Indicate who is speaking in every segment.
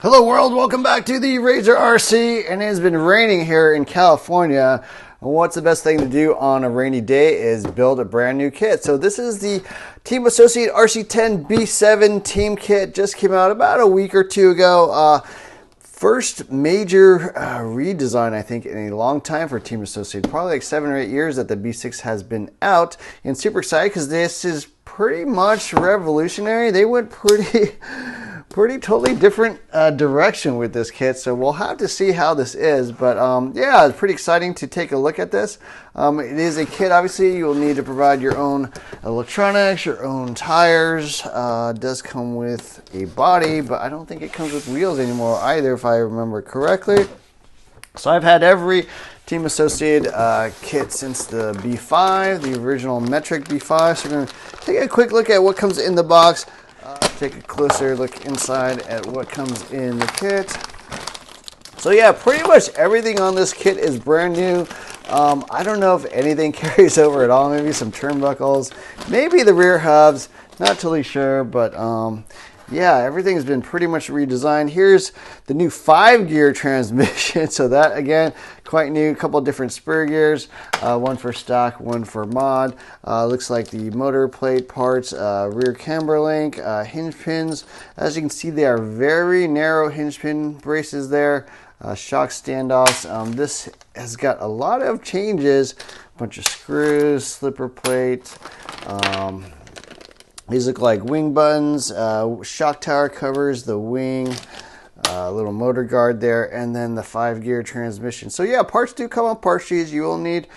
Speaker 1: Hello world, welcome back to the Razor RC, and it has been raining here in California. What's the best thing to do on a rainy day is build a brand new kit. So this is the Team Associated RC10B B7 team kit, just came out about a week or two ago. First major redesign, I think, in a long time for Team Associated. Probably like 7 or 8 years that the B6 has been out. And super excited because this is pretty much revolutionary. They went pretty totally different direction with this kit. So we'll have to see how this is. But yeah, it's pretty exciting to take a look at this. It is a kit, obviously. You'll need to provide your own electronics, your own tires. It does come with a body, but I don't think it comes with wheels anymore either, if I remember correctly. So I've had every Team Associated kit since the B5, the original metric B5. So we're going to take a quick look at what comes in the box. Take a closer look inside at what comes in the kit. So yeah, pretty much everything on this kit is brand new. I don't know if anything carries over at all. Maybe some turnbuckles, maybe the rear hubs, not totally sure, but yeah, everything's been pretty much redesigned. Here's the new 5-gear transmission. So that, again, quite new. A couple different spur gears, one for stock, one for mod. Looks like the motor plate parts, rear camber link, hinge pins. As you can see, they are very narrow hinge pin braces there. Shock standoffs. This has got a lot of changes. A bunch of screws, slipper plate. These look like wing buttons, shock tower covers, the wing, little motor guard there, and then the 5-gear transmission. So yeah, parts do come on part sheets. You will need,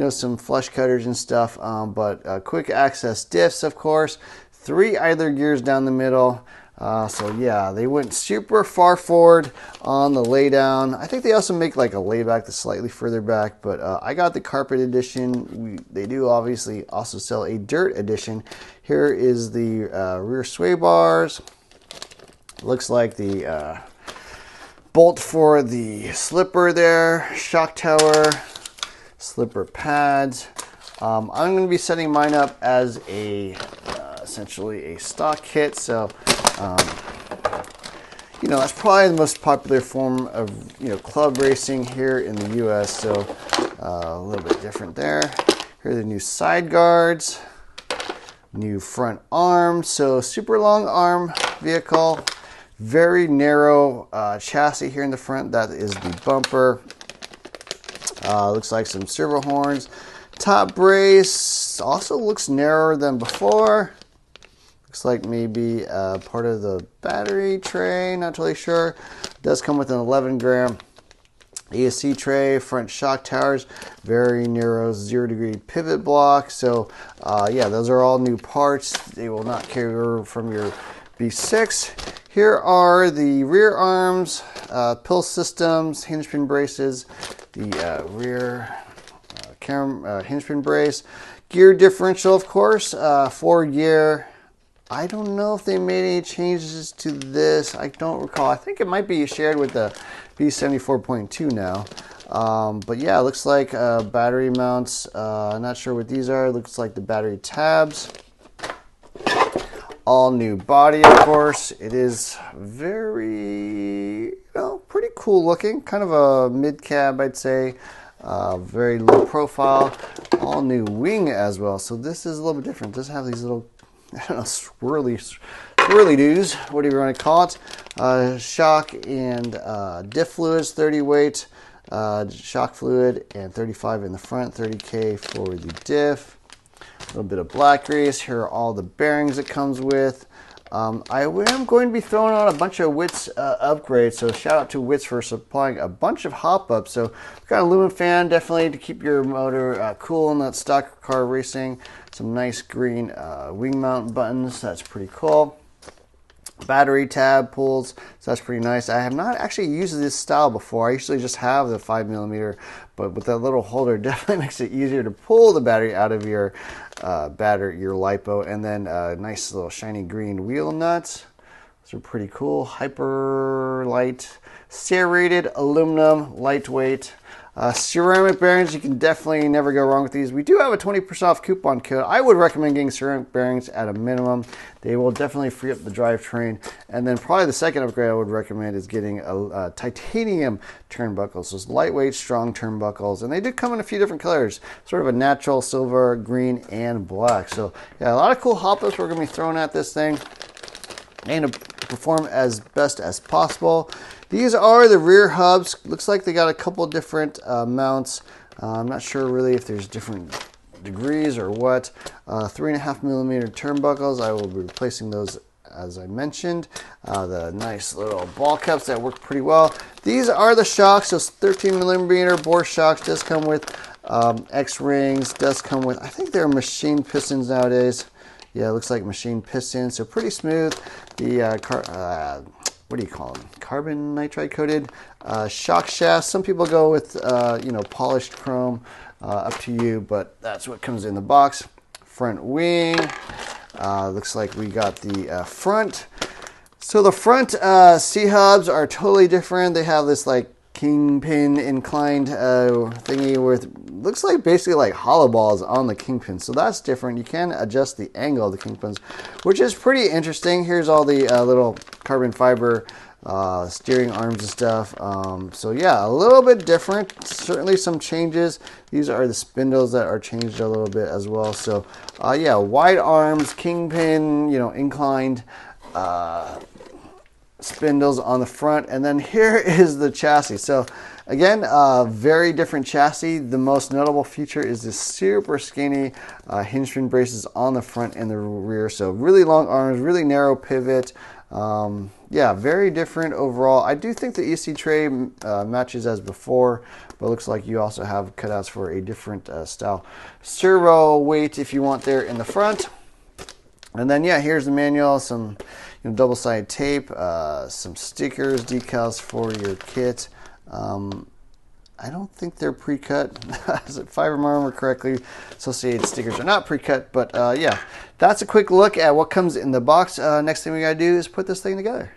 Speaker 1: some flush cutters and stuff, but quick access diffs, of course. 3 idler gears down the middle. So yeah, they went super far forward on the laydown. I think they also make like a layback that's slightly further back, but I got the carpet edition. They do obviously also sell a dirt edition. Here is the rear sway bars. Looks like the bolt for the slipper there, shock tower, slipper pads. I'm going to be setting mine up as a essentially a stock kit. So that's probably the most popular form of club racing here in the US. So a little bit different there. Here are the new side guards, new front arms. So super long arm vehicle, very narrow chassis here in the front. That is the bumper. Looks like some servo horns. Top brace also looks narrower than before. Looks like maybe part of the battery tray, not totally sure. It does come with an 11-gram ESC tray, front shock towers, very narrow 0-degree pivot block. So yeah, those are all new parts. They will not carry over from your B6. Here are the rear arms, pill systems, hinge pin braces, the rear hinge pin brace, gear differential, of course, 4-gear. I don't know if they made any changes to this. I don't recall. I think it might be shared with the B6.4 now. But yeah, it looks like battery mounts. Not sure what these are. It looks like the battery tabs. All new body, of course. It is very, pretty cool looking. Kind of a mid-cab, I'd say. Very low profile. All new wing as well. So this is a little bit different. It does have these little, swirly doos, whatever you want to call it. Shock and diff fluids, 30 weight shock fluid, and 35 in the front, 30K for the diff. A little bit of black grease. Here are all the bearings it comes with. I am going to be throwing on a bunch of Witz upgrades, so shout out to Witz for supplying a bunch of hop-ups. So we've got a lumen fan, definitely to keep your motor cool in that stock car racing. Some nice green wing mount buttons, that's pretty cool. Battery tab pulls, so that's pretty nice. I have not actually used this style before. I usually just have the 5mm, but with that little holder, definitely makes it easier to pull the battery out of your your LiPo. And then nice little shiny green wheel nuts. Those are pretty cool. Hyper light, serrated aluminum, lightweight. Ceramic bearings, you can definitely never go wrong with these. We do have a 20% off coupon code. I would recommend getting ceramic bearings at a minimum. They will definitely free up the drivetrain. And then probably the second upgrade I would recommend is getting a titanium turnbuckles. Those lightweight, strong turnbuckles. And they do come in a few different colors, sort of a natural silver, green, and black. So yeah, a lot of cool hop-ups we're going to be throwing at this thing and to perform as best as possible. These are the rear hubs. Looks like they got a couple different mounts. I'm not sure really if there's different degrees or what. 3.5 millimeter turnbuckles. I will be replacing those as I mentioned. The nice little ball cups that work pretty well. These are the shocks. Those 13 millimeter bore shocks. Does come with X-rings. Does come with, I think they're machine pistons nowadays. Yeah, it looks like machine pistons. So pretty smooth. The what do you call them? Carbon nitride coated shock shafts. Some people go with polished chrome. Up to you, but that's what comes in the box. Front wing. Looks like we got the front. So the front C-hubs are totally different. They have this like kingpin inclined thingy with, looks like basically like hollow balls on the kingpin. So that's different. You can adjust the angle of the kingpins, which is pretty interesting. Here's all the little carbon fiber steering arms and stuff. So yeah, a little bit different. Certainly some changes. These are the spindles that are changed a little bit as well. So yeah, wide arms, kingpin, inclined spindles on the front. And then here is the chassis. So again, very different chassis. The most notable feature is this super skinny hinge fin braces on the front and the rear. So really long arms, really narrow pivot. Yeah, very different overall. I do think the EC tray matches as before, but it looks like you also have cutouts for a different style servo weight if you want there in the front. And then yeah, here's the manual, some double-sided tape, some stickers, decals for your kit. I don't think they're pre-cut. If I remember correctly, Associated stickers are not pre-cut, but yeah, that's a quick look at what comes in the box. Next thing we gotta do is put this thing together.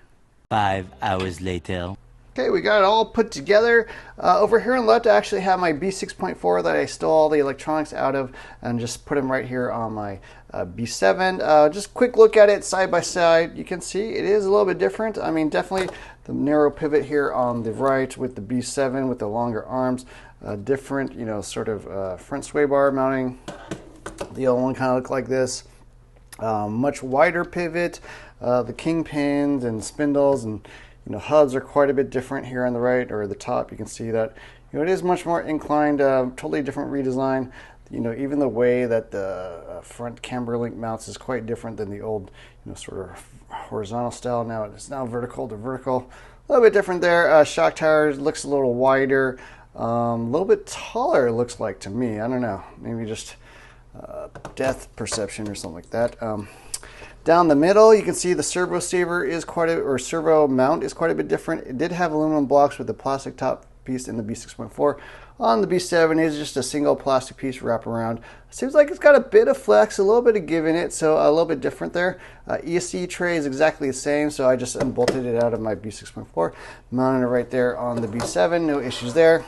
Speaker 2: 5 hours later.
Speaker 1: Okay, we got it all put together. Over here on the left, I actually have my B6.4 that I stole all the electronics out of and just put them right here on my B7. Just quick look at it side by side. You can see it is a little bit different. I mean, definitely the narrow pivot here on the right with the B7 with the longer arms. Different, sort of front sway bar mounting. The other one kind of looked like this. Much wider pivot. The kingpins and spindles and hubs are quite a bit different here on the right or the top. You can see that it is much more inclined, totally different redesign. Even the way that the front camber link mounts is quite different than the old sort of horizontal style. Now it's now vertical to vertical, a little bit different there. Shock tower looks a little wider, a little bit taller, it looks like to me. I don't know, maybe just depth perception or something like that. Down the middle, you can see the servo saver is servo mount is quite a bit different. It did have aluminum blocks with the plastic top piece in the B6.4. On the B7, it's just a single plastic piece wrap around. Seems like it's got a bit of flex, a little bit of give in it, so a little bit different there. ESC tray is exactly the same, so I just unbolted it out of my B6.4, mounted it right there on the B7. No issues there.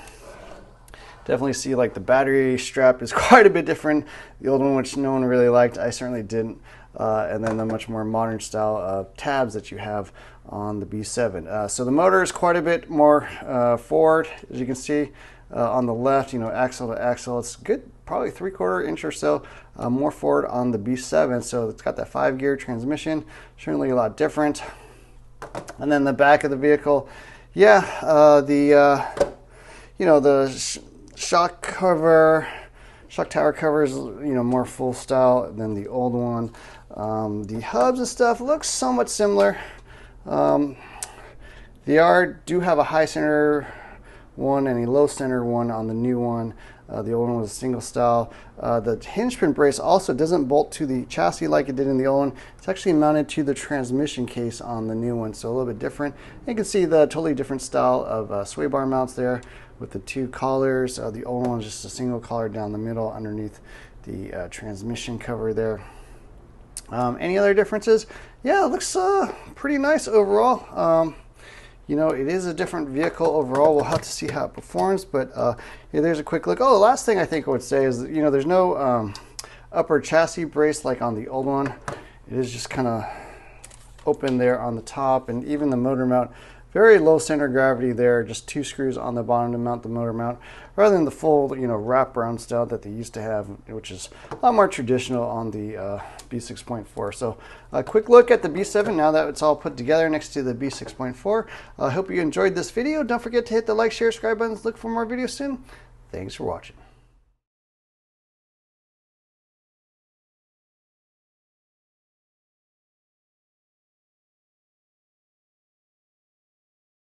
Speaker 1: Definitely see like the battery strap is quite a bit different. The old one, which no one really liked, I certainly didn't. And then the much more modern style tabs that you have on the B7. So the motor is quite a bit more forward, as you can see on the left, axle to axle. It's good, probably 3/4 inch or so more forward on the B7. So it's got that 5-gear transmission, certainly a lot different. And then the back of the vehicle, yeah, the shock tower cover is more full style than the old one. The hubs and stuff looks somewhat similar. They do have a high center one and a low center one on the new one. The old one was a single style. The hinge pin brace also doesn't bolt to the chassis like it did in the old one. It's actually mounted to the transmission case on the new one, so a little bit different. You can see the totally different style of sway bar mounts there with the 2 collars. The old one is just a single collar down the middle underneath the transmission cover there. Any other differences? Yeah, it looks pretty nice overall. you know, it is a different vehicle overall. We'll have to see how it performs, but yeah, there's a quick look. Oh, the last thing I think I would say is, you know, there's no upper chassis brace like on the old one. It is just kind of open there on the top, and even the motor mount, very low center of gravity there, just 2 screws on the bottom to mount the motor mount, rather than the full, you know, wraparound style that they used to have, which is a lot more traditional on the B6.4. So a quick look at the B7 now that it's all put together next to the B6.4. I hope you enjoyed this video. Don't forget to hit the like, share, subscribe buttons. Look for more videos soon. Thanks for watching.